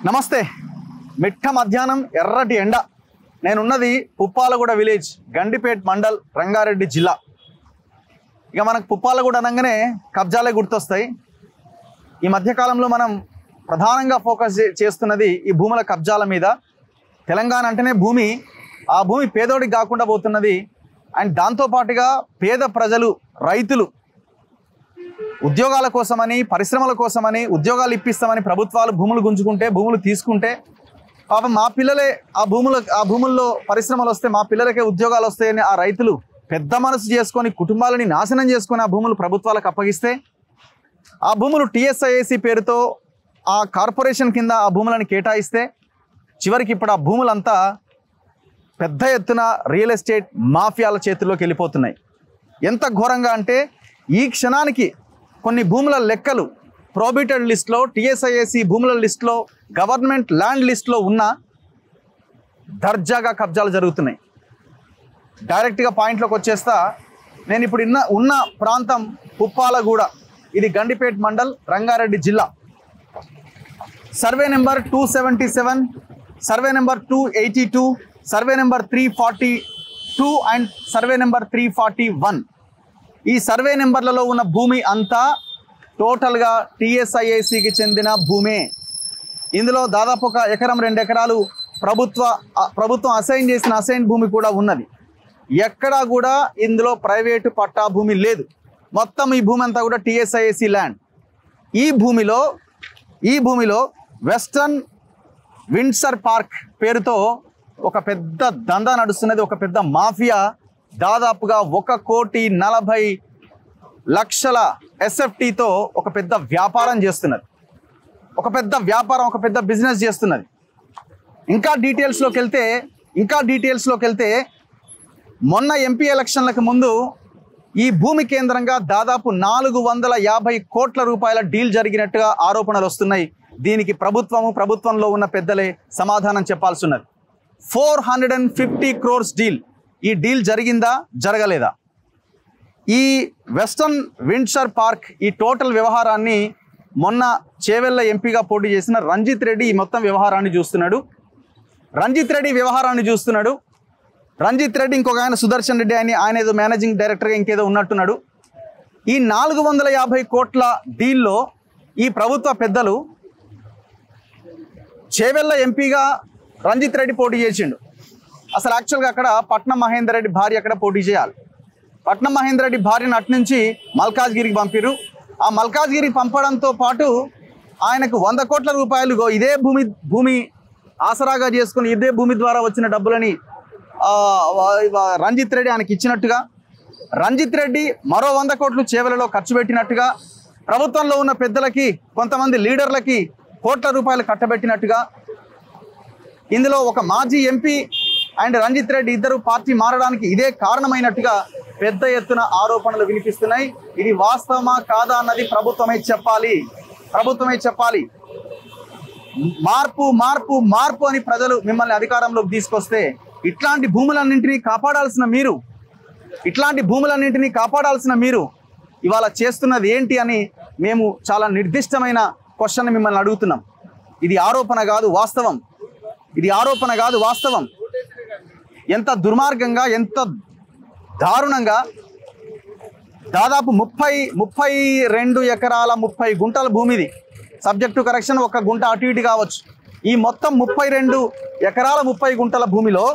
నమస్తే. మిట్ట మధ్యాహ్నం ఎర్రటి ఎండ. నేనున్నది పుప్పాలగూడ విలేజ్, గండిపేట్ మండల్, రంగారెడ్డి జిల్లా. ఇక మనకు పుప్పాలగూడ అనగానే కబ్జాలే గుర్తొస్తాయి. ఈ మధ్యకాలంలో మనం ప్రధానంగా ఫోకస్ చేస్తున్నది ఈ భూముల కబ్జాల మీద. తెలంగాణ అంటేనే భూమి, ఆ భూమి పేదోడికి కాకుండా పోతున్నది. అండ్ దాంతోపాటుగా పేద ప్రజలు, రైతులు ఉద్యోగాల కోసమని, పరిశ్రమల కోసమని, ఉద్యోగాలు ఇప్పిస్తామని ప్రభుత్వాలు భూములు గుంజుకుంటే, భూములు తీసుకుంటే, పాపం మా పిల్లలే ఆ భూముల్లో పరిశ్రమలు వస్తే మా పిల్లలకే ఉద్యోగాలు వస్తాయని ఆ రైతులు పెద్ద మనసు చేసుకొని కుటుంబాలని నాశనం చేసుకొని ఆ భూములు ప్రభుత్వాలకు అప్పగిస్తే, ఆ భూములు TSIAC పేరుతో ఆ కార్పొరేషన్ కింద ఆ భూములను కేటాయిస్తే, చివరికి ఇప్పుడు ఆ భూములంతా పెద్ద ఎత్తున రియల్ ఎస్టేట్ మాఫియాల చేతుల్లోకి వెళ్ళిపోతున్నాయి. ఎంత ఘోరంగా అంటే ఈ క్షణానికి కొన్ని భూముల లెక్కలు ప్రోబిటెడ్ లిస్ట్లో, TSIAC భూముల లిస్ట్లో, గవర్నమెంట్ ల్యాండ్ లిస్ట్లో ఉన్న దర్జాగా కబ్జాలు జరుగుతున్నాయి. డైరెక్ట్గా పాయింట్లోకి వచ్చేస్తా. నేను ఇప్పుడు ఉన్న ప్రాంతం పుప్పాలగూడ. ఇది గండిపేట్ మండల్, రంగారెడ్డి జిల్లా. Survey number 277, survey number 282, survey number 342 and survey number 341. ఈ సర్వే నెంబర్లలో ఉన్న భూమి అంతా టోటల్గా TSIACకి చెందిన భూమే. ఇందులో దాదాపు ఒక ఎకరం 2 ఎకరాలు ప్రభుత్వం అసైన్ చేసిన అసైన్ భూమి కూడా ఉన్నది. ఎక్కడా కూడా ఇందులో ప్రైవేటు పట్టా భూమి లేదు. మొత్తం ఈ భూమి అంతా కూడా TSIAC ల్యాండ్. ఈ భూమిలో వెస్టర్న్ విండ్సర్ పార్క్ పేరుతో ఒక పెద్ద దందా నడుస్తున్నది. ఒక పెద్ద మాఫియా దాదాపుగా 1,40,00,000 SFTతో ఒక పెద్ద వ్యాపారం చేస్తున్నది. ఒక పెద్ద బిజినెస్ చేస్తున్నది. ఇంకా డీటెయిల్స్లోకి వెళ్తే మొన్న MP ఎలక్షన్లకు ముందు ఈ భూమి కేంద్రంగా దాదాపు 450 కోట్ల రూపాయల డీల్ జరిగినట్టుగా ఆరోపణలు వస్తున్నాయి. దీనికి ప్రభుత్వంలో ఉన్న పెద్దలే సమాధానం చెప్పాల్సి ఉన్నది. 450 crores డీల్. ఈ డీల్ జరిగిందా, జరగలేదా? ఈ వెస్టర్న్ విండ్సర్ పార్క్ ఈ టోటల్ వ్యవహారాన్ని మొన్న చేవెళ్ళ ఎంపీగా పోటీ చేసిన రంజిత్ రెడ్డి ఈ మొత్తం వ్యవహారాన్ని చూస్తున్నాడు. రంజిత్ రెడ్డి ఇంకొక ఆయన సుదర్శన్ రెడ్డి ఆయన ఏదో మేనేజింగ్ డైరెక్టర్గా ఇంకేదో ఉన్నట్టున్నాడు. ఈ 450 కోట్ల డీల్లో ఈ ప్రభుత్వ పెద్దలు చేవెళ్ళ ఎంపీగా రంజిత్ రెడ్డి పోటీ చేసిండు. అసలు యాక్చువల్గా అక్కడ పట్నం మహేందర్ రెడ్డి భార్య అక్కడ పోటీ చేయాలి. పట్నం మహేందర్ రెడ్డి భార్యను అట్నుంచి మల్కాజ్గిరికి పంపిరు. ఆ మల్కాజ్గిరికి పంపడంతో పాటు ఆయనకు 100 కోట్ల రూపాయలు ఇదే భూమి ఆసరాగా చేసుకుని ఇదే భూమి ద్వారా వచ్చిన డబ్బులని రంజిత్ రెడ్డి ఆయనకి ఇచ్చినట్టుగా, రంజిత్ రెడ్డి మరో 100 కోట్లు చేవెలలో ఖర్చు పెట్టినట్టుగా, ప్రభుత్వంలో ఉన్న పెద్దలకి, కొంతమంది లీడర్లకి కోట్ల రూపాయలు కట్టబెట్టినట్టుగా, ఇందులో ఒక మాజీ ఎంపీ అండ్ రంజిత్ రెడ్డి ఇద్దరు పార్టీ మారడానికి ఇదే కారణమైనట్టుగా పెద్ద ఎత్తున ఆరోపణలు వినిపిస్తున్నాయి. ఇది వాస్తవమా కాదా అన్నది ప్రభుత్వమే చెప్పాలి. మార్పు అని ప్రజలు మిమ్మల్ని అధికారంలోకి తీసుకొస్తే ఇట్లాంటి భూములన్నింటినీ కాపాడాల్సిన మీరు ఇవాళ చేస్తున్నది ఏంటి అని మేము చాలా నిర్దిష్టమైన క్వశ్చన్ మిమ్మల్ని అడుగుతున్నాం. ఇది ఆరోపణ కాదు వాస్తవం. ఎంత దుర్మార్గంగా, ఎంత దారుణంగా దాదాపు 32 ఎకరాల 30 గుంటల భూమిది. సబ్జెక్ట్ టు కరెక్షన్, 1 గుంట అటు ఇటు కావచ్చు. ఈ మొత్తం 32 ఎకరాల 30 గుంటల భూమిలో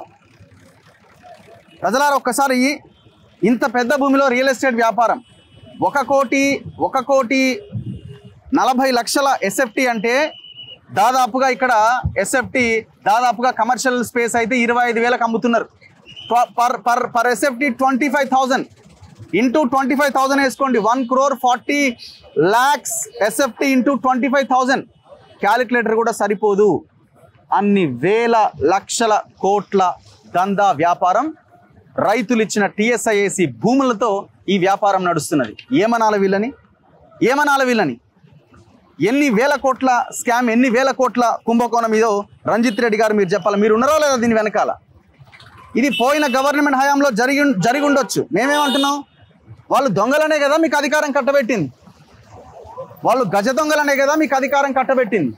ప్రజలారా ఒక్కసారి ఇంత పెద్ద భూమిలో రియల్ ఎస్టేట్ వ్యాపారం 1,40,00,000 SFT అంటే దాదాపుగా ఇక్కడ SFT దాదాపుగా కమర్షియల్ స్పేస్ అయితే 25,000కి అమ్ముతున్నారు. పర్ SFT 25,000 ఇంటూ 25,000 వేసుకోండి. 1,40,00,000 SFT ఇంటూ 25,000. క్యాలిక్యులేటర్ కూడా సరిపోదు. అన్ని వేల లక్షల కోట్ల దందా వ్యాపారం, రైతులు ఇచ్చిన TSIAC భూములతో ఈ వ్యాపారం నడుస్తున్నది. ఏమనాలి వీళ్ళని? ఎన్ని వేల కోట్ల స్కామ్, ఎన్ని వేల కోట్ల కుంభకోణం ఇదో రంజిత్ రెడ్డి గారు మీరు చెప్పాలి. మీరు ఉన్నారో లేదా దీని వెనకాల? ఇది పోయిన గవర్నమెంట్ హయాంలో జరిగి ఉండొచ్చు. మేమేమంటున్నాం? వాళ్ళు దొంగలనే కదా మీకు అధికారం కట్టబెట్టింది. వాళ్ళు గజ దొంగలనే కదా మీకు అధికారం కట్టబెట్టింది.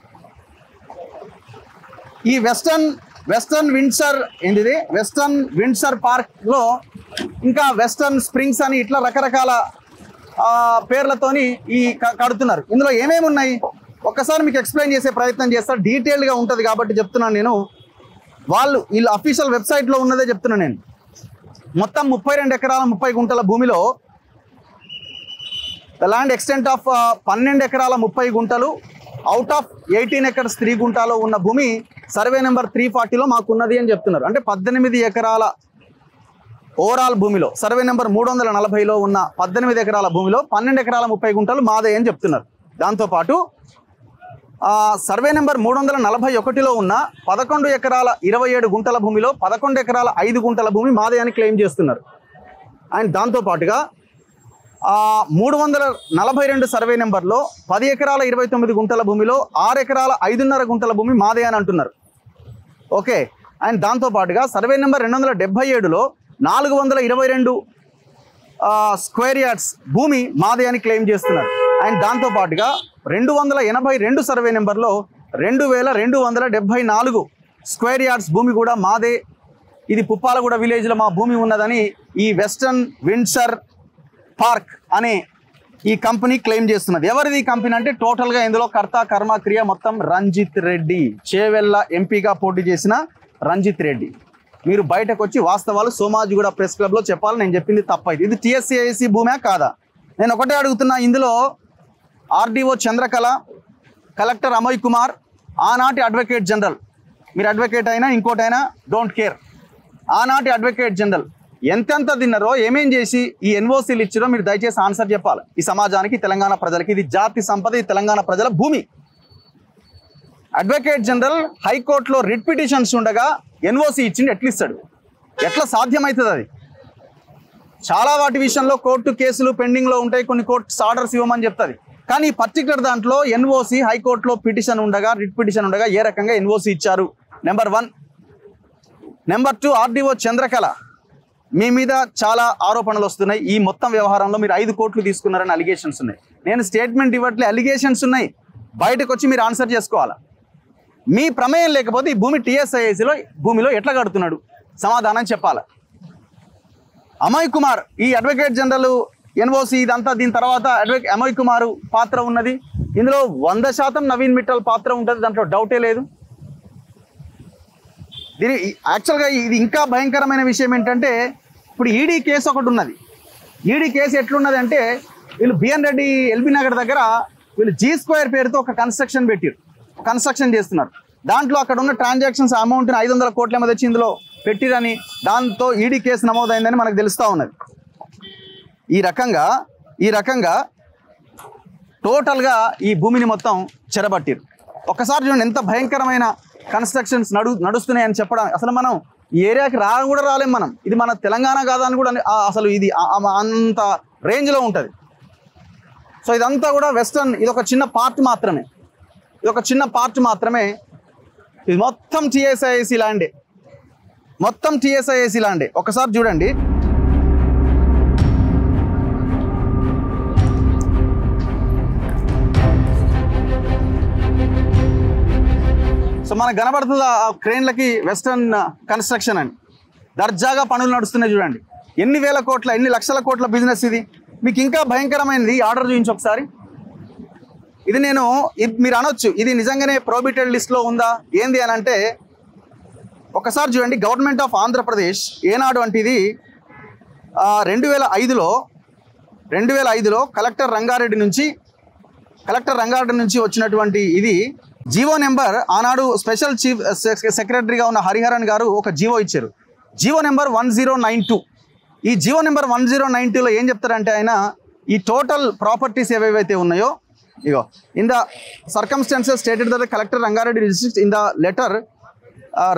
ఈ వెస్టర్న్ విండ్సర్ ఏంటిది వెస్టర్న్ విండ్సర్ పార్క్లో ఇంకా వెస్టర్న్ స్ప్రింగ్స్ అని ఇట్లా రకరకాల పేర్లతోని ఈ కడుతున్నారు. ఇందులో ఏమేమి ఉన్నాయి ఒక్కసారి మీకు ఎక్స్ప్లెయిన్ చేసే ప్రయత్నం చేస్తా. డీటెయిల్డ్గా ఉంటుంది కాబట్టి చెప్తున్నాను నేను. వీళ్ళ అఫీషియల్ వెబ్సైట్లో ఉన్నదే చెప్తున్నాను నేను. మొత్తం 32 ఎకరాల 30 గుంటల భూమిలో ద ల్యాండ్ ఎక్స్టెంట్ ఆఫ్ 12 ఎకరాల 30 గుంటలు అవుట్ ఆఫ్ 18 ఎకర్స్ 3 గుంటాలో ఉన్న భూమి సర్వే నెంబర్ 340లో మాకు ఉన్నది అని చెప్తున్నారు. అంటే 18 ఎకరాల ఓవరాల్ భూమిలో సర్వే నెంబర్ 340లో ఉన్న 18 ఎకరాల భూమిలో 12 ఎకరాల 30 గుంటలు మాదే అని చెప్తున్నారు. దాంతోపాటు సర్వే నెంబర్ 341లో ఉన్న 11 ఎకరాల 27 గుంటల భూమిలో 11 ఎకరాల 5 గుంటల భూమి మాదే అని క్లెయిమ్ చేస్తున్నారు. అండ్ దాంతోపాటుగా 342 సర్వే నెంబర్లో 10 ఎకరాల 29 గుంటల భూమిలో 6 ఎకరాల 5.5 గుంటల భూమి మాదే అని అంటున్నారు. ఓకే. అండ్ దాంతోపాటుగా సర్వే నెంబర్ 277లో 422 స్క్వేర్ యార్డ్స్ భూమి మాదే అని క్లెయిమ్ చేస్తున్నారు. అండ్ దాంతోపాటుగా 282 సర్వే నెంబర్లో 2274 స్క్వేర్ యార్డ్స్ భూమి కూడా మాదే. ఇది పుప్పాలగూడ విలేజ్లో మా భూమి ఉన్నదని ఈ వెస్టర్న్ విండ్సర్ పార్క్ అనే ఈ కంపెనీ క్లెయిమ్ చేస్తున్నది. ఎవరిది ఈ కంపెనీ అంటే టోటల్గా ఇందులో కర్త కర్మ క్రియ మొత్తం రంజిత్ రెడ్డి, చేవెళ్ళ ఎంపీగా పోటీ చేసిన రంజిత్ రెడ్డి. మీరు బయటకు వచ్చి వాస్తవాలు సోమాజిగూడ ప్రెస్ క్లబ్లో చెప్పాలి. నేను చెప్పింది తప్పైతే ఇది టీఎస్సీఐసీ భూమే కాదా? నేను ఒకటే అడుగుతున్నా. ఇందులో ఆర్డీఓ చంద్రకళ, కలెక్టర్ అమయ్ కుమార్, ఆనాటి అడ్వకేట్ జనరల్, మీరు అడ్వకేట్ అయినా ఇంకోటైనా డోంట్ కేర్, ఆనాటి అడ్వకేట్ జనరల్ ఎంతెంత తిన్నారో ఏమేం చేసి ఈ ఎన్ఓసీలు ఇచ్చారో మీరు దయచేసి ఆన్సర్ చెప్పాలి ఈ సమాజానికి, తెలంగాణ ప్రజలకి. ఇది జాతి సంపద, ఇది తెలంగాణ ప్రజల భూమి. అడ్వకేట్ జనరల్ హైకోర్టులో రిట్ పిటిషన్స్ ఉండగా ఎన్ఓసీ ఇచ్చింది ఎట్లా ఇస్తాడు? ఎట్లా సాధ్యమవుతుంది? అది చాలా వాటి విషయంలో కోర్టు కేసులు పెండింగ్లో ఉంటాయి, కొన్ని కోర్టు ఆర్డర్స్ ఇవ్వమని చెప్తుంది. కానీ ఈ పర్టికులర్ దాంట్లో ఎన్ఓసీ హైకోర్టులో పిటిషన్ ఉండగా, రిట్ పిటిషన్ ఉండగా ఏ రకంగా ఎన్ఓసీ ఇచ్చారు? నెంబర్ 1. నెంబర్ 2, ఆర్డీఓ చంద్రకళ మీ మీద చాలా ఆరోపణలు వస్తున్నాయి. ఈ మొత్తం వ్యవహారంలో మీరు 5 కోట్లు తీసుకున్నారని అలిగేషన్స్ ఉన్నాయి. నేను స్టేట్మెంట్ ఇవ్వట్లే, అలిగేషన్స్ ఉన్నాయి. బయటకు వచ్చి మీరు ఆన్సర్ చేసుకోవాలి. మీ ప్రమేయం లేకపోతే ఈ భూమి టీఎస్ఐఏసీలో భూమిలో ఎట్లా కడుతున్నాడు? సమాధానం చెప్పాలి. అమయ్ కుమార్, ఈ అడ్వకేట్ జనరల్ ఎన్ఓసీ ఇదంతా దీని తర్వాత అమయ్ కుమార్ పాత్ర ఉన్నది. ఇందులో 100% నవీన్ మిట్టల్ పాత్ర ఉంటుంది, దాంట్లో డౌటే లేదు. దీని యాక్చువల్గా ఇది ఇంకా భయంకరమైన విషయం ఏంటంటే ఇప్పుడు ఈడీ కేసు ఒకటి ఉన్నది. ఈడీ కేసు ఎట్లున్నది అంటే వీళ్ళు బిఎన్ రెడ్డి ఎల్బీ నగర్ దగ్గర వీళ్ళు G² పేరుతో ఒక కన్స్ట్రక్షన్ చేస్తున్నారు. దాంట్లో అక్కడ ఉన్న ట్రాన్సాక్షన్స్ అమౌంట్ని 500 కోట్ల ఏమో తెచ్చి ఇందులో పెట్టిరని దాంతో ఈడీ కేసు నమోదైందని మనకు తెలుస్తూ ఉన్నది. ఈ రకంగా టోటల్గా ఈ భూమిని మొత్తం చెరబట్టిరు. ఒక్కసారి చూడండి ఎంత భయంకరమైన కన్స్ట్రక్షన్స్ నడుస్తున్నాయని చెప్పడం. అసలు మనం ఈ ఏరియాకి కూడా రాలేం మనం. ఇది మన తెలంగాణ కాదా అని కూడా అసలు ఇది అంత రేంజ్లో ఉంటుంది. సో ఇదంతా కూడా వెస్టర్న్, ఇది ఒక చిన్న పార్ట్ మాత్రమే. ఇది మొత్తం టీఎస్ఐఏసీ ల్యాండే. ఒకసారి చూడండి. సో మనకు కనబడుతుంది ఆ క్రేన్లకి వెస్టర్న్ కన్స్ట్రక్షన్ అని దర్జాగా పనులు నడుస్తున్నాయి. చూడండి ఎన్ని వేల కోట్ల, ఎన్ని లక్షల కోట్ల బిజినెస్ ఇది. మీకు ఇంకా భయంకరమైనది ఆర్డర్ చూపించి ఒకసారి. ఇది మీరు అనొచ్చు ఇది నిజంగానే ప్రోహిబిటెడ్ లిస్ట్లో ఉందా ఏంది అని అంటే ఒకసారి చూడండి. గవర్నమెంట్ ఆఫ్ ఆంధ్రప్రదేశ్ ఏనాడు అంటే ఇది 2005లో కలెక్టర్ రంగారెడ్డి నుంచి వచ్చినటువంటి ఇది జీవో నెంబర్. ఆనాడు స్పెషల్ చీఫ్ సెక్రటరీగా ఉన్న హరిహరన్ గారు ఒక జీవో ఇచ్చారు, జీవో నెంబర్ 1092. ఈ జీవో నెంబర్ 1092లో ఏం చెప్తారంటే ఆయన ఈ టోటల్ ప్రాపర్టీస్ ఏవేవైతే ఉన్నాయో ఇగో in the circumstances stated that the collector Rangareddy registered in the letter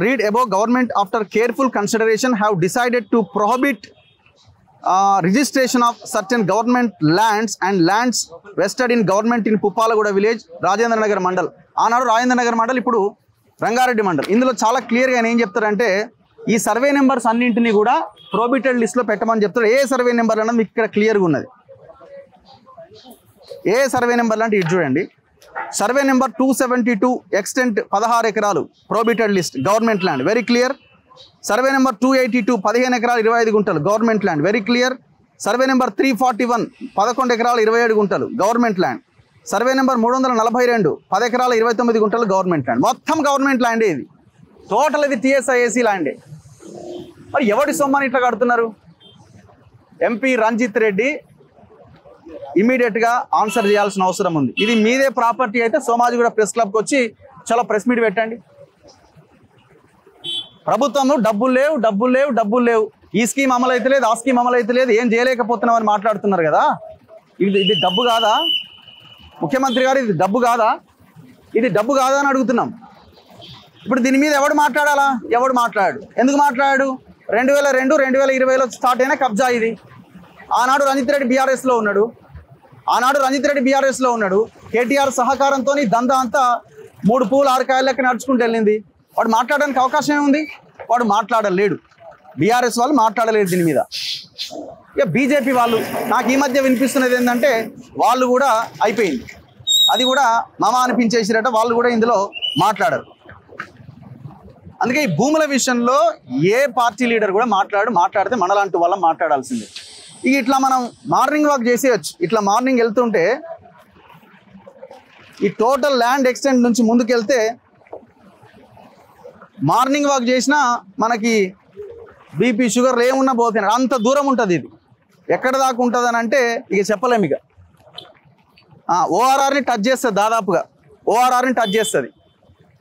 read above, government after careful consideration have decided to prohibit registration of certain government lands and lands vested in government in Puppalaguda village, Rajendra Nagar Mandal. ఆనాడు రాజేంద్ర నగర్ మండల్, ఇప్పుడు రంగారెడ్డి మండల్. ఇందులో చాలా క్లియర్గా ఏం చెప్తారంటే ఈ survey numbers అన్నింటినీ కూడా ప్రోహిబిటెడ్ లిస్ట్లో పెట్టమని చెప్తారు. ఏ సర్వే నెంబర్ అన్నది మీకు ఇక్కడ క్లియర్గా ఉన్నది. ఏ సర్వే నెంబర్లు అంటే ఇది చూడండి, సర్వే నెంబర్ 272 ఎక్స్టెంట్ 16 ఎకరాలు prohibited list government land very clear. Survey number 282 15 ఎకరాలు 25 గుంటలు government land very clear. Survey number 341 11 ఎకరాలు 27 గుంటలు గవర్నమెంట్ ల్యాండ్. సర్వే నెంబర్ 342 10 ఎకరాలు 29 గుంటలు గవర్నమెంట్ ల్యాండ్. మొత్తం గవర్నమెంట్ ల్యాండే ఇది. టోటల్ ఇది టీఎస్ఐఏసీ ల్యాండే. మరి ఎవడి సొమ్మని ఇట్లా కడుతున్నారు? ఎంపీ రంజిత్ రెడ్డి ఇమీడియట్గా ఆన్సర్ చేయాల్సిన అవసరం ఉంది. ఇది మీదే ప్రాపర్టీ అయితే సోమాజిగూడ ప్రెస్ క్లబ్కి వచ్చి చాలా ప్రెస్ మీట్ పెట్టండి. ప్రభుత్వము డబ్బులు లేవు, ఈ స్కీమ్ అమలు అయితే లేదు, ఆ స్కీమ్ అమలు అయితే లేదు, ఏం చేయలేకపోతున్నామని మాట్లాడుతున్నారు కదా. ఇది డబ్బు కాదా ముఖ్యమంత్రి గారు? ఇది డబ్బు కాదా? ఇది డబ్బు కాదా అని అడుగుతున్నాం. ఇప్పుడు దీని మీద ఎవడు మాట్లాడాలా? ఎవడు మాట్లాడు? ఎందుకు మాట్లాడాడు? 2002 2020లో స్టార్ట్ అయిన కబ్జా ఇది. ఆనాడు రంజిత్ రెడ్డి బీఆర్ఎస్లో ఉన్నాడు. కేటీఆర్ సహకారంతో దందా అంతా 3 పూలు 6 కాయలకి నడుచుకుంటూ వెళ్ళింది. వాడు మాట్లాడడానికి అవకాశం ఏముంది? వాడు మాట్లాడలేడు. బీఆర్ఎస్ వాళ్ళు మాట్లాడలేరు దీని మీద. ఇక బీజేపీ వాళ్ళు నాకు ఈ మధ్య వినిపిస్తున్నది ఏంటంటే వాళ్ళు కూడా అయిపోయింది, అది కూడా మమ అనిపించేసిరట, వాళ్ళు కూడా ఇందులో మాట్లాడరు. అందుకే ఈ భూముల విషయంలో ఏ పార్టీ లీడర్ కూడా మాట్లాడితే మనలాంటి వాళ్ళం మాట్లాడాల్సిందే. ఇక ఇట్లా మనం మార్నింగ్ వాక్ చేసేయచ్చు. ఇట్లా మార్నింగ్ వెళ్తుంటే ఈ టోటల్ ల్యాండ్ ఎక్స్టెంట్ నుంచి ముందుకెళ్తే మార్నింగ్ వాక్ చేసినా మనకి బీపీ షుగర్ ఏమున్నా పోతున్నాయి, అంత దూరం ఉంటుంది. ఇది ఎక్కడ దాకా ఉంటుంది అని అంటే ఇక చెప్పలేము. ఇక ఓఆర్ఆర్ని టచ్ చేస్తుంది, దాదాపుగా ఓఆర్ఆర్ని టచ్ చేస్తుంది.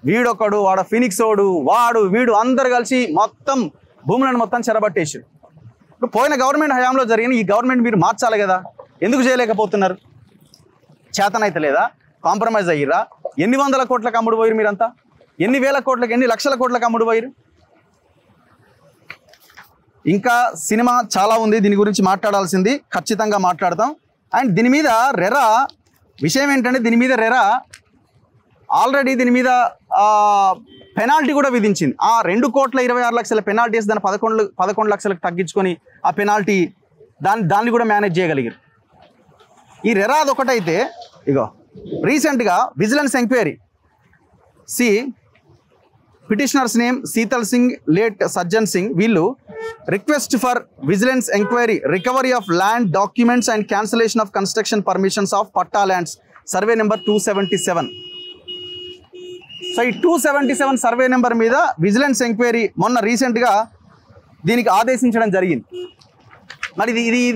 వీడొకడు, వాడ ఫినిక్స్ వాడు వీడు అందరు కలిసి మొత్తం భూములను మొత్తం చెరబట్టేసి. ఇప్పుడు పోయిన గవర్నమెంట్ హయాంలో జరిగిన ఈ గవర్నమెంట్ మీరు మార్చాలి కదా, ఎందుకు చేయలేకపోతున్నారు? చేతనైతే లేదా? కాంప్రమైజ్ అయ్యిరా? ఎన్ని వందల కోట్లకు అమ్ముడు పోయిరు మీరంతా? ఎన్ని వేల కోట్లకు, ఎన్ని లక్షల కోట్లకు అమ్ముడు పోయిరు? ఇంకా సినిమా చాలా ఉంది, దీని గురించి మాట్లాడాల్సింది, ఖచ్చితంగా మాట్లాడతాం. అండ్ దీని మీద రెరా విషయం ఏంటంటే, దీని మీద రెరా ఆల్రెడీ దీని మీద పెనాల్టీ కూడా విధించింది. 2,26,00,000 పెనాల్టీ వేసి దాన్ని 11 లక్షలకు తగ్గించుకొని ఆ పెనాల్టీ దాన్ని కూడా మేనేజ్ చేయగలిగారు. ఈ రెరా అదొకటైతే, ఇగో రీసెంట్గా vigilance enquiry petitioners name Sheetal Singh, late Sajjan Singh, వీళ్ళు request for vigilance enquiry recovery of land documents and cancellation of construction permissions of patta lands survey number 277. So ఈ 277 సర్వే నెంబర్ మీద విజిలెన్స్ ఎంక్వైరీ మొన్న రీసెంట్గా దీనికి ఆదేశించడం జరిగింది. మరి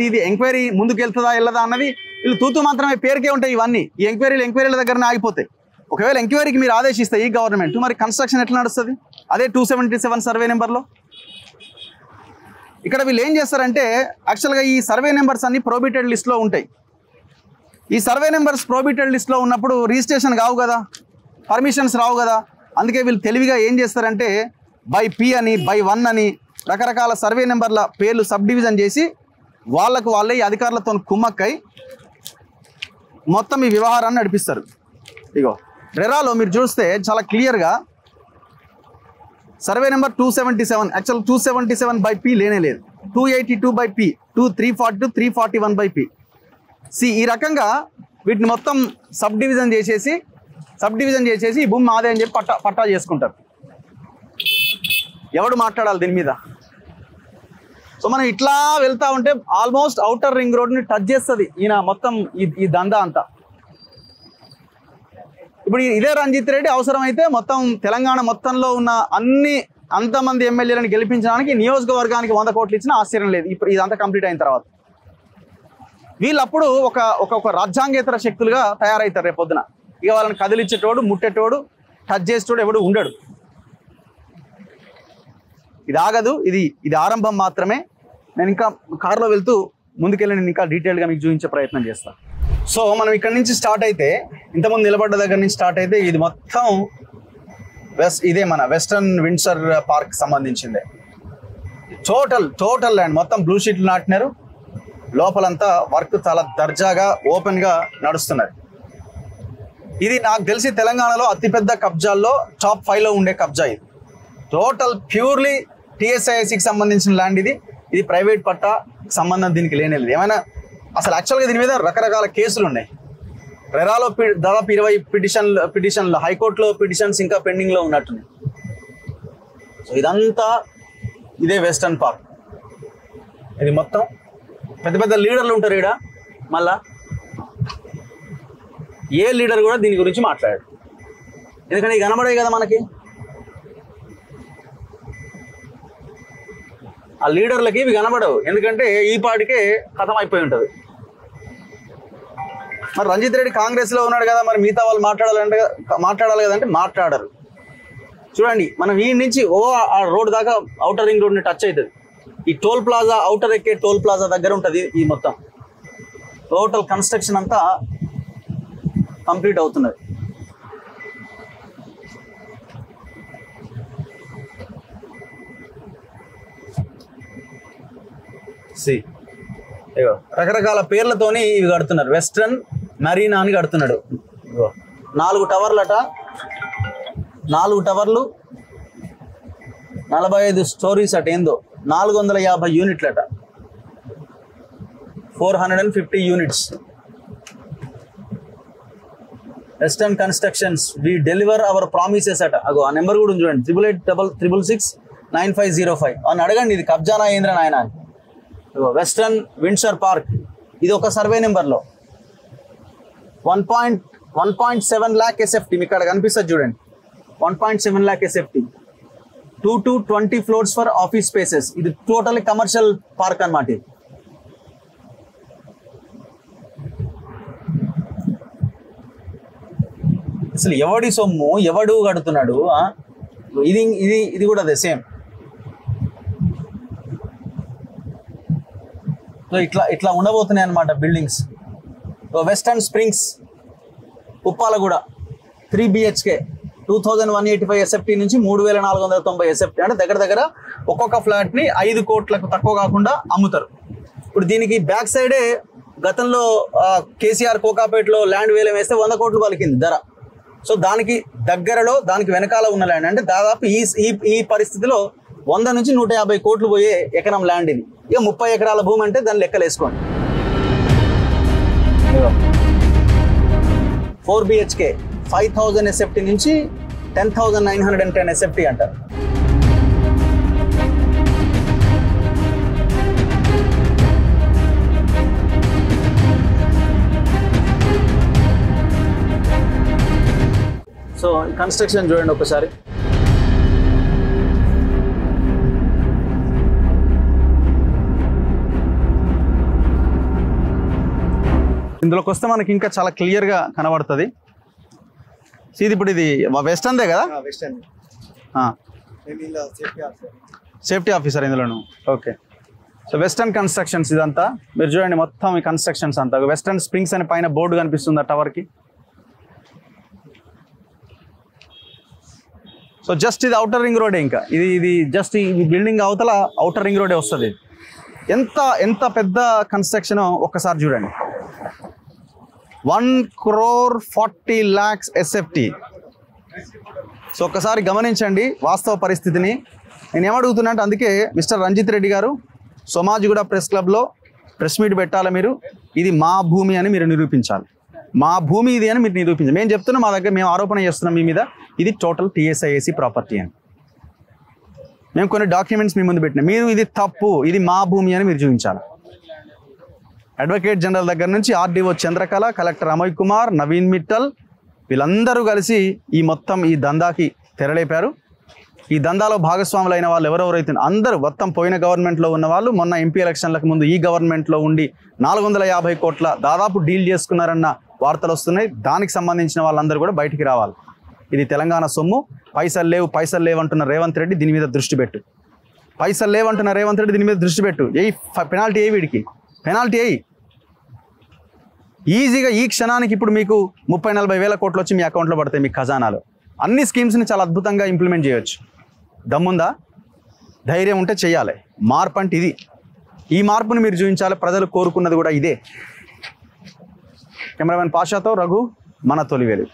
ఇది ఎంక్వైరీ ముందుకు వెళ్తుందా వెళ్ళదా అన్నది వీళ్ళు తూతూ మాత్రమే పేరుకే ఉంటాయి ఇవన్నీ. ఈ ఎంక్వైరీల దగ్గరనే ఆగిపోతాయి. ఒకవేళ ఎంక్వైరీకి మీరు ఆదేశిస్తే ఈ గవర్నమెంట్, మరి కన్స్ట్రక్షన్ ఎట్లా నడుస్తుంది? అదే 277 సర్వే నెంబర్లో. ఇక్కడ వీళ్ళు ఏం చేస్తారంటే, యాక్చువల్గా ఈ సర్వే నెంబర్స్ అన్ని ప్రోబిటెడ్ లిస్ట్లో ఉంటాయి. ఈ సర్వే నెంబర్స్ ప్రోబిటెడ్ లిస్ట్లో ఉన్నప్పుడు రిజిస్ట్రేషన్ కావు కదా, పర్మిషన్స్ రావు కదా. అందుకే వీళ్ళు తెలివిగా ఏం చేస్తారంటే బై పి అని, బై 1 అని రకరకాల సర్వే నెంబర్ల పేర్లు సబ్ డివిజన్ చేసి వాళ్ళే ఈ అధికారులతో కుమ్మక్కై మొత్తం ఈ వ్యవహారాన్ని నడిపిస్తారు. ఇగో రెరాలో మీరు చూస్తే చాలా క్లియర్గా survey number 277, actual 277 by P లేనే లేదు, 282 బై పి, 342 341 బై పి. ఈ రకంగా వీటిని మొత్తం సబ్ డివిజన్ చేసేసి ఈ భూమి మాదే అని చెప్పి పట్టా చేసుకుంటారు. ఎవడు మాట్లాడాలి దీని మీద? సో మనం ఇట్లా వెళ్తా ఉంటే ఆల్మోస్ట్ అవుటర్ రింగ్ రోడ్ని టచ్ చేస్తుంది ఈయన మొత్తం ఈ దందా అంతా. ఇప్పుడు ఇదే రంజిత్ రెడ్డి అవసరమైతే మొత్తం తెలంగాణ మొత్తంలో ఉన్న అంతమంది ఎమ్మెల్యేలను గెలిపించడానికి నియోజకవర్గానికి 100 కోట్లు ఇచ్చినా ఆశ్చర్యం లేదు. ఇప్పుడు ఇదంతా కంప్లీట్ అయిన తర్వాత వీళ్ళప్పుడు ఒక రాజ్యాంగేతర శక్తులుగా తయారవుతారు రేపు పొద్దున. ఇక వాళ్ళని కదిలిచ్చేటోడు, ముట్టేటోడు, టచ్ చేసేటోడు ఎవడు ఉండడు. ఇది ఆగదు, ఇది ఆరంభం మాత్రమే. నేను ఇంకా కారులో వెళ్తూ ముందుకెళ్ళి నేను ఇంకా డీటెయిల్గా మీకు చూపించే ప్రయత్నం చేస్తాను. సో మనం ఇక్కడ నుంచి స్టార్ట్ అయితే, ఇంతకుముందు నిలబడ్డ దగ్గర నుంచి స్టార్ట్ అయితే ఇది మొత్తం ఇదే మన వెస్టర్న్ విండ్సర్ పార్క్ సంబంధించిందే. టోటల్ ల్యాండ్ మొత్తం బ్లూ షీట్లు నాటినారు. లోపలంతా వర్క్ చాలా దర్జాగా ఓపెన్గా నడుస్తున్నది. ఇది నాకు తెలిసి తెలంగాణలో అతిపెద్ద కబ్జాల్లో టాప్ 5లో ఉండే కబ్జా ఇది. టోటల్ ప్యూర్లీ టీఎస్ఐసికి సంబంధించిన ల్యాండ్ ఇది ప్రైవేట్ పట్టా సంబంధం దీనికి లేనేలేదు. ఏమైనా అసలు యాక్చువల్గా దీని మీద రకరకాల కేసులు ఉన్నాయి. రెరాలో దాదాపు 20 పిటిషన్లు, హైకోర్టులో పిటిషన్స్ ఇంకా పెండింగ్లో ఉన్నట్టున్నాయి. సో ఇదంతా ఇదే వెస్టర్న్ పార్క్. ఇది మొత్తం పెద్ద పెద్ద లీడర్లు ఉంటారు ఇక్కడ. మళ్ళా ఏ లీడర్ కూడా దీని గురించి మాట్లాడాడు, ఎందుకంటే ఇవి కనబడే కదా మనకి. ఆ లీడర్లకి ఇవి కనబడవు, ఎందుకంటే ఈ పాటికే ఖతం అయిపోయి ఉంటుంది. మరి రంజిత్ రెడ్డి కాంగ్రెస్లో ఉన్నాడు కదా, మరి మిగతా వాళ్ళు మాట్లాడాలి కదంటే మాట్లాడరు. చూడండి, మనం ఈ నుంచి ఆ రోడ్ దాకా అవుటర్ రింగ్ రోడ్ని టచ్ అవుతుంది. ఈ టోల్ ప్లాజా, అవుటర్ ఎక్కే టోల్ ప్లాజా దగ్గర ఉంటుంది ఈ మొత్తం టోటల్ కన్స్ట్రక్షన్ అంతా కంప్లీట్ అవుతున్నది. రకరకాల పేర్లతోని ఇవి కడుతున్నారు. వెస్ట్రన్ మరీనా అని కడుతున్నాడు. 4 టవర్లట, 4 టవర్లు, 45 స్టోరీస్ అట. ఏందో 450 యూనిట్లట, 450 యూనిట్స్. వెస్టర్న్ కన్స్ట్రక్షన్స్, వి డెలివర్ అవర్ ప్రామిసెస్ అట. అగో ఆ నెంబర్ కూడా చూడండి, 8866669505 అని అడగండి. ఇది కబ్జానా ఏంద్ర నాయన. వెస్టర్న్ విండ్సర్ పార్క్, ఇది ఒక సర్వే నెంబర్లో 1.7 lakh ఎస్ఎఫ్టీ. మీకు ఇక్కడ కనిపిస్తుంది చూడండి, 1.7 lakh SFT. 2 to 20 floors for office spaces. ఇది టోటల్ కమర్షియల్ పార్క్ అన్నమాట. ఇది అసలు ఎవడి సొమ్ము ఎవడు కడుతున్నాడు? ఇది కూడా అదే సేమ్. సో ఇట్లా ఉండబోతున్నాయి అన్నమాట buildings. Western Springs Uppalaguda 3 BHK 2185 SFT నుంచి 3490 ఎస్ఎఫ్టీ. అంటే దగ్గర ఒక్కొక్క ఫ్లాట్ని 5 కోట్లకు తక్కువ కాకుండా అమ్ముతారు. ఇప్పుడు దీనికి బ్యాక్ సైడే గతంలో కేసీఆర్ కోకాపేటలో ల్యాండ్ వేలం వేస్తే 100 కోట్లు పలికింది ధర. సో దానికి దగ్గరలో, దానికి వెనకాల ఉన్న ల్యాండ్ అంటే దాదాపు ఈ పరిస్థితిలో 100 నుంచి 150 కోట్లు పోయే ఎకరం ల్యాండ్ ఇది. ఇక 30 ఎకరాల భూమి అంటే దాన్ని లెక్కలు వేసుకోండి. 4 BHK 5000 ఎస్ఎఫ్టీ నుంచి 10,910 ఎస్ఎఫ్టీ అంటారు. సో కన్స్ట్రక్షన్ చూడండి ఒకసారి. ఇందులోకి వస్తే మనకి ఇంకా చాలా క్లియర్గా కనబడుతుంది. ఇది ఇప్పుడు ఇది వెస్టర్న్దే కదా? సేఫ్టీ ఆఫీసర్ ఇందులోను. ఓకే. సో వెస్టర్న్ కన్స్ట్రక్షన్స్ ఇదంతా మీరు చూడండి, మొత్తం ఈ కన్స్ట్రక్షన్స్ అంతా. వెస్టర్న్ స్ప్రింగ్స్ అని పైన బోర్డు కనిపిస్తుంది ఆ టవర్కి. సో జస్ట్ ఇది అవుటర్ రింగ్ రోడే. ఇంకా ఇది జస్ట్ ఈ బిల్డింగ్ అవతల అవుటర్ రింగ్ రోడే వస్తుంది. ఎంత పెద్ద కన్స్ట్రక్షన్ ఒక్కసారి చూడండి. 1,40 lakhs ఎస్ఎఫ్టీ. సో ఒక్కసారి గమనించండి వాస్తవ పరిస్థితిని. నేను ఏమడుగుతున్నా అంటే, అందుకే మిస్టర్ రంజిత్ రెడ్డి గారు సోమాజిగూడ ప్రెస్ క్లబ్లో ప్రెస్ మీట్ పెట్టాలి. మీరు ఇది మా భూమి అని మీరు నిరూపించాలి. మా భూమి ఇది అని మీరు నిరూపించాలి. మేము చెప్తున్నాం, మా దగ్గర మేము ఆరోపణ చేస్తున్నాం మీ మీద, ఇది టోటల్ TSIAC ప్రాపర్టీ అని. మేము కొన్ని డాక్యుమెంట్స్ మీ ముందు పెట్టినాం. మీరు ఇది తప్పు, ఇది మా భూమి అని మీరు చూపించాలి. అడ్వకేట్ జనరల్ దగ్గర నుంచి RDO చంద్రకళ, కలెక్టర్ అమయ్ కుమార్, నవీన్ మిట్టల్ వీళ్ళందరూ కలిసి ఈ మొత్తం ఈ దందాకి తెరలేపారు. ఈ దందాలో భాగస్వాములైన వాళ్ళు ఎవరెవరైతే అందరూ మొత్తం పోయిన గవర్నమెంట్లో ఉన్న వాళ్ళు, మొన్న MP ఎలక్షన్లకు ముందు ఈ గవర్నమెంట్లో ఉండి 450 కోట్ల దాదాపు డీల్ చేసుకున్నారన్న వార్తలు వస్తున్నాయి. దానికి సంబంధించిన వాళ్ళందరూ కూడా బయటికి రావాలి. ఇది తెలంగాణ సొమ్ము. పైసలు లేవు అంటున్న రేవంత్ రెడ్డి దీని మీద దృష్టి పెట్టు. పైసలు లేవంటున్న రేవంత్ రెడ్డి దీని మీద దృష్టి పెట్టు. పెనాల్టీ వీడికి పెనాల్టీ ఈజీగా ఈ క్షణానికి ఇప్పుడు మీకు 30-40 వేల కోట్లు వచ్చి మీ అకౌంట్లో పడతాయి, మీ ఖజానాలో. అన్ని స్కీమ్స్ని చాలా అద్భుతంగా ఇంప్లిమెంట్ చేయొచ్చు. దమ్ముందా? ధైర్యం ఉంటే చేయాలి. మార్పు అంటే ఇది. ఈ మార్పుని మీరు చూపించాలి. ప్రజలు కోరుకున్నది కూడా ఇదే. కెమెరామెన్ పాషాతో రఘు, మన తొలివేలు.